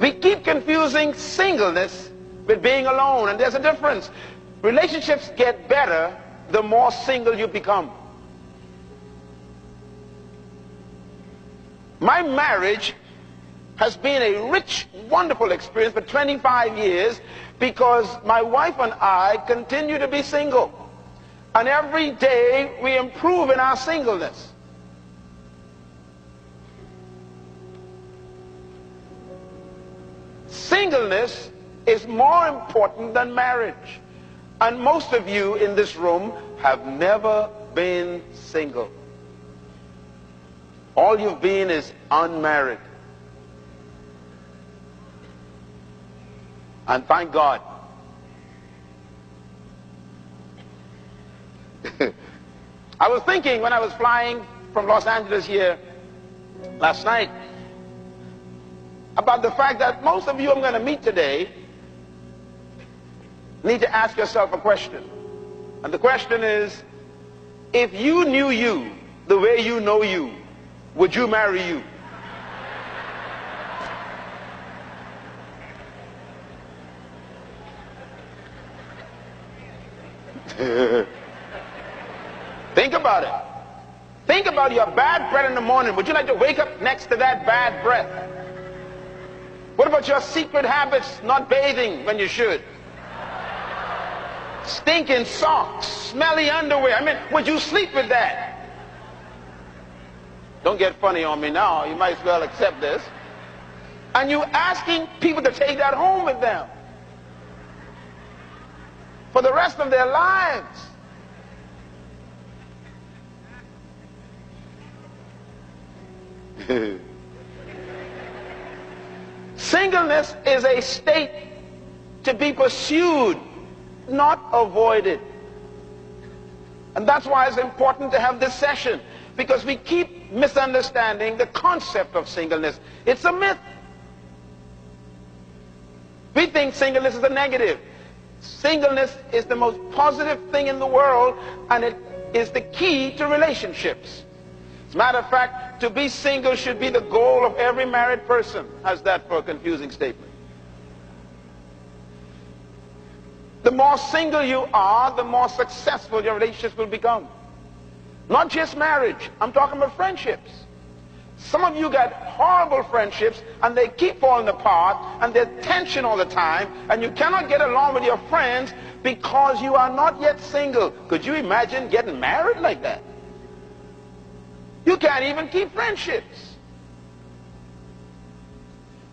We keep confusing singleness with being alone, and there's a difference. Relationships get better the more single you become. My marriage has been a rich, wonderful experience for 25 years because my wife and I continue to be single. And every day we improve in our singleness. Singleness is more important than marriage. And most of you in this room have never been single. All you've been is unmarried. And thank God. I was thinking when I was flying from Los Angeles here last night about the fact that most of you I'm going to meet today need to ask yourself a question. And the question is, if you knew you the way you know you, would you marry you? Think about it. Think about your bad breath in the morning. Would you like to wake up next to that bad breath? What about your secret habits, not bathing when you should? Stinking socks, smelly underwear. I mean, would you sleep with that? Don't get funny on me now. You might as well accept this. And you asking people to take that home with them for the rest of their lives. Singleness is a state to be pursued, not avoided. And that's why it's important to have this session, because we keep misunderstanding the concept of singleness. It's a myth. We think singleness is a negative. Singleness is the most positive thing in the world, and it is the key to relationships. As a matter of fact, to be single should be the goal of every married person. How's that for a confusing statement? The more single you are, the more successful your relationships will become. Not just marriage. I'm talking about friendships. Some of you got horrible friendships and they keep falling apart and there's tension all the time and you cannot get along with your friends because you are not yet single. Could you imagine getting married like that? You can't even keep friendships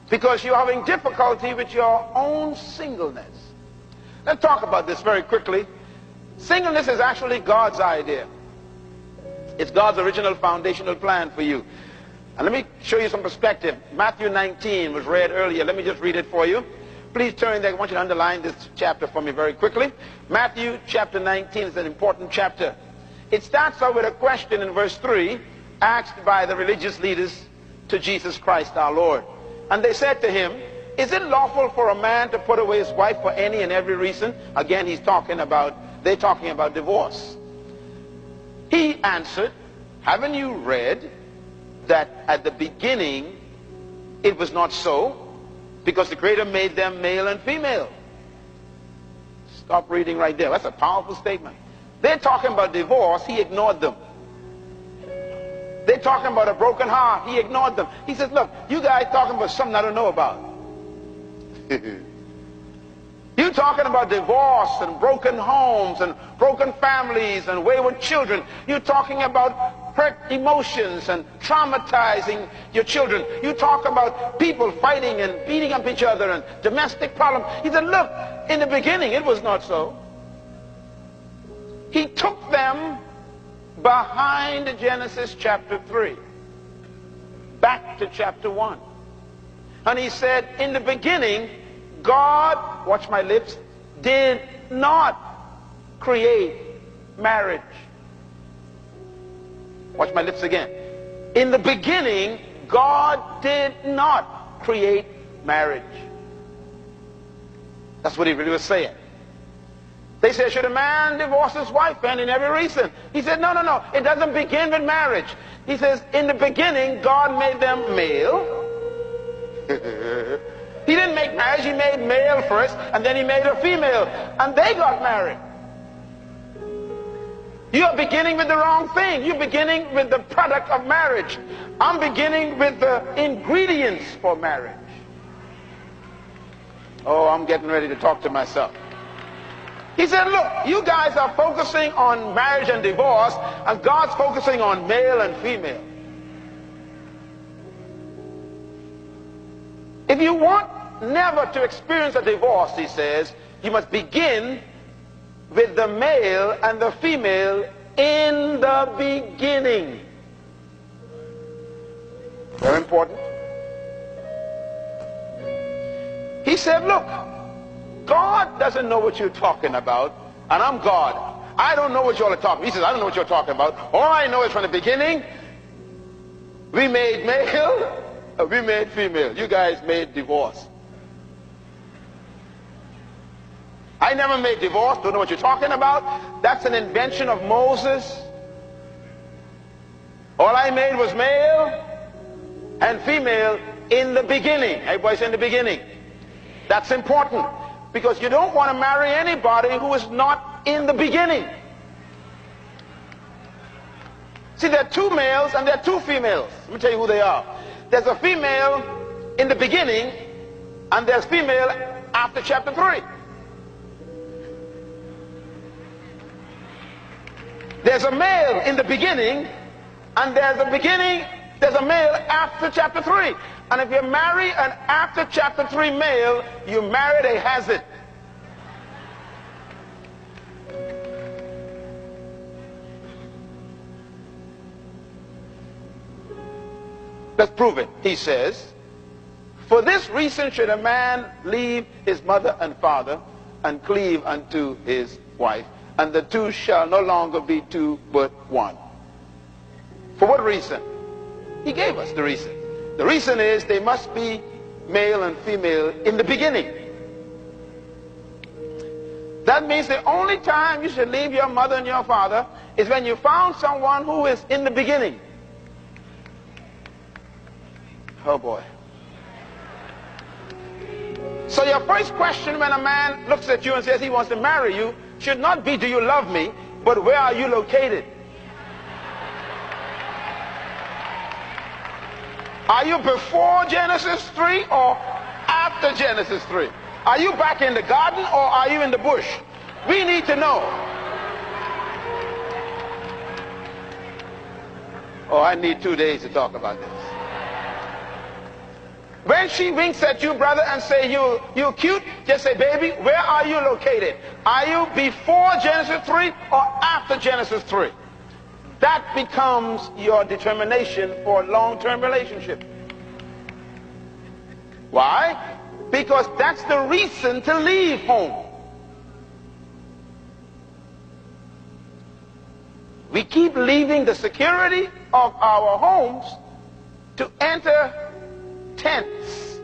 because you're having difficulty with your own singleness. Let's talk about this very quickly. Singleness is actually God's idea. It's God's original foundational plan for you. And let me show you some perspective. Matthew 19 was read earlier. Let me just read it for you. Please turn there. I want you to underline this chapter for me very quickly. Matthew chapter 19 is an important chapter. It starts out with a question in verse 3 asked by the religious leaders to Jesus Christ our Lord. And they said to him, is it lawful for a man to put away his wife for any and every reason? Again, they're talking about divorce. He answered, haven't you read that at the beginning it was not so, because the Creator made them male and female? Stop reading right there. That's a powerful statement. They're talking about divorce. He ignored them. They're talking about a broken heart. He ignored them. He says, look, you guys talking about something I don't know about. You're talking about divorce and broken homes and broken families and wayward children. You're talking about hurt emotions and traumatizing your children. You talk about people fighting and beating up each other and domestic problems. He said, look, in the beginning it was not so. He took them behind Genesis chapter 3, back to chapter 1. And he said, in the beginning, God, watch my lips, did not create marriage. Watch my lips again. In the beginning, God did not create marriage. That's what he really was saying. They said, should a man divorce his wife for any and every reason? He said, no, no, no. It doesn't begin with marriage. He says, in the beginning, God made them male. make marriage. He made male first, and then he made a female, and they got married. You're beginning with the wrong thing. You're beginning with the product of marriage. I'm beginning with the ingredients for marriage. Oh, I'm getting ready to talk to myself. He said, look, you guys are focusing on marriage and divorce, and God's focusing on male and female. If you want never to experience a divorce, he says, you must begin with the male and the female in the beginning. Very important. He said, look, God doesn't know what you're talking about, and I'm God. I don't know what y'all are talking about. He says, I don't know what you're talking about. All I know is from the beginning, we made male, we made female. You guys made divorce. I never made divorce. Don't know what you're talking about. That's an invention of Moses. All I made was male and female in the beginning. Everybody say in the beginning. That's important, because you don't want to marry anybody who is not in the beginning. See, there are two males and there are two females. Let me tell you who they are. There's a female in the beginning, and there's female after chapter 3. There's a male in the beginning, and there's a male after chapter 3. And if you marry an after chapter 3 male, you married a hazard. Let's prove it. He says, for this reason should a man leave his mother and father and cleave unto his wife, and the two shall no longer be two but one. For what reason? He gave us the reason. The reason is they must be male and female in the beginning. That means the only time you should leave your mother and your father is when you found someone who is in the beginning. Oh boy. So your first question when a man looks at you and says he wants to marry you should not be, do you love me, but where are you located? Are you before Genesis 3 or after Genesis 3? Are you back in the garden or are you in the bush? We need to know. Oh, I need 2 days to talk about this. When she winks at you, brother, and say you're cute, just say, baby, where are you located? Are you before Genesis 3 or after Genesis 3? That becomes your determination for a long-term relationship. Why? Because that's the reason to leave home. We keep leaving the security of our homes to enter tents.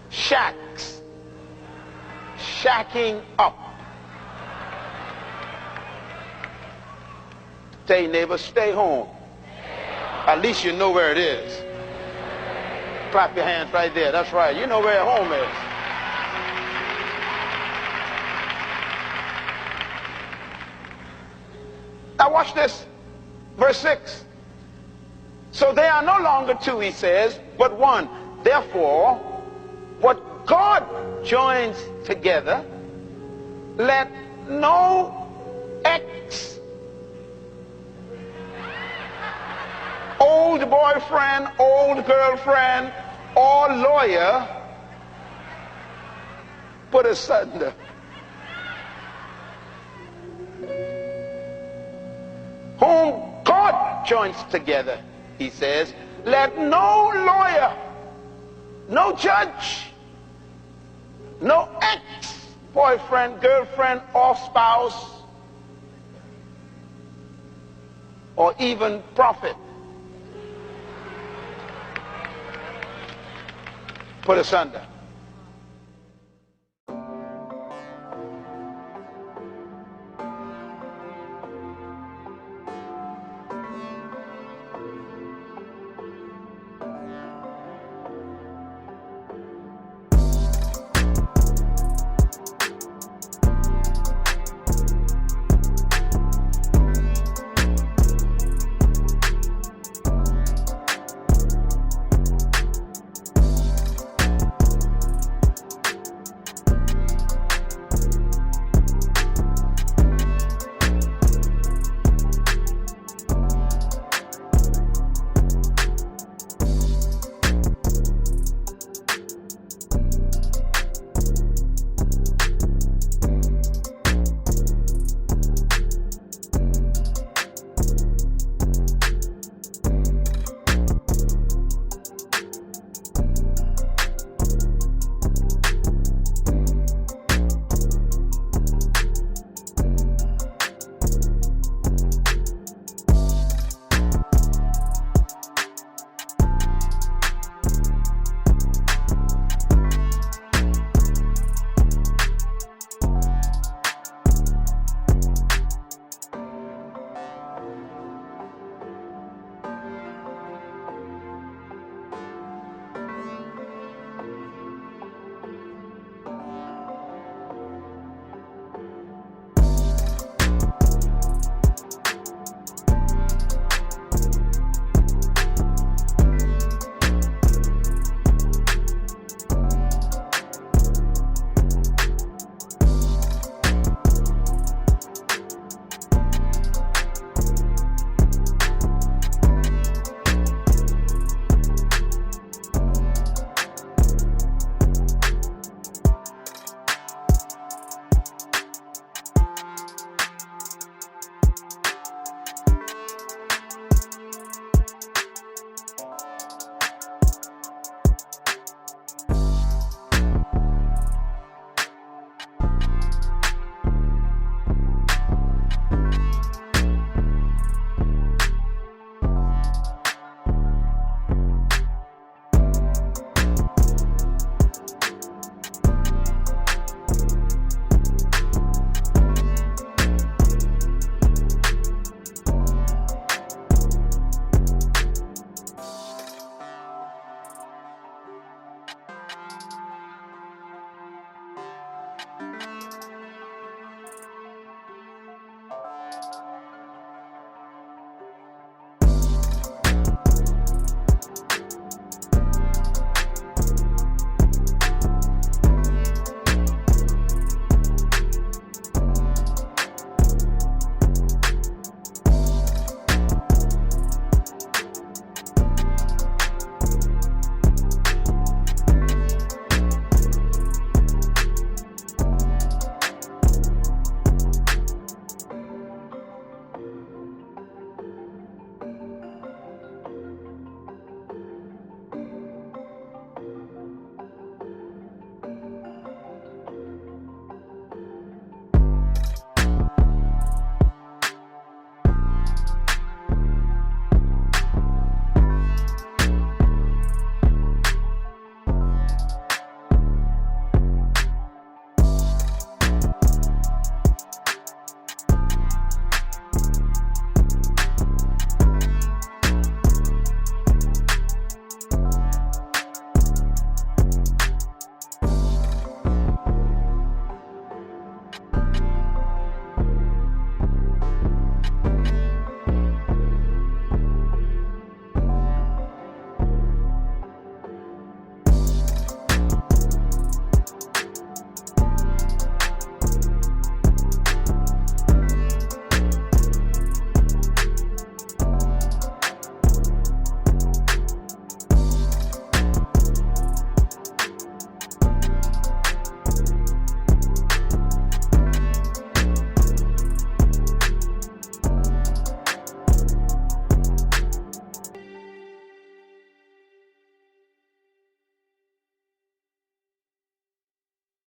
Shacks. Shacking up. Tell your neighbor, stay home. At least you know where it is. Clap your hands right there. That's right. You know where home is. Now watch this. Verse 6. So they are no longer two, he says, but one. Therefore, what God joins together, let no ex, old boyfriend, old girlfriend, or lawyer put asunder. Whom God joins together, he says, let no lawyer, no judge, no ex-boyfriend, girlfriend, or spouse, or even prophet put asunder. you.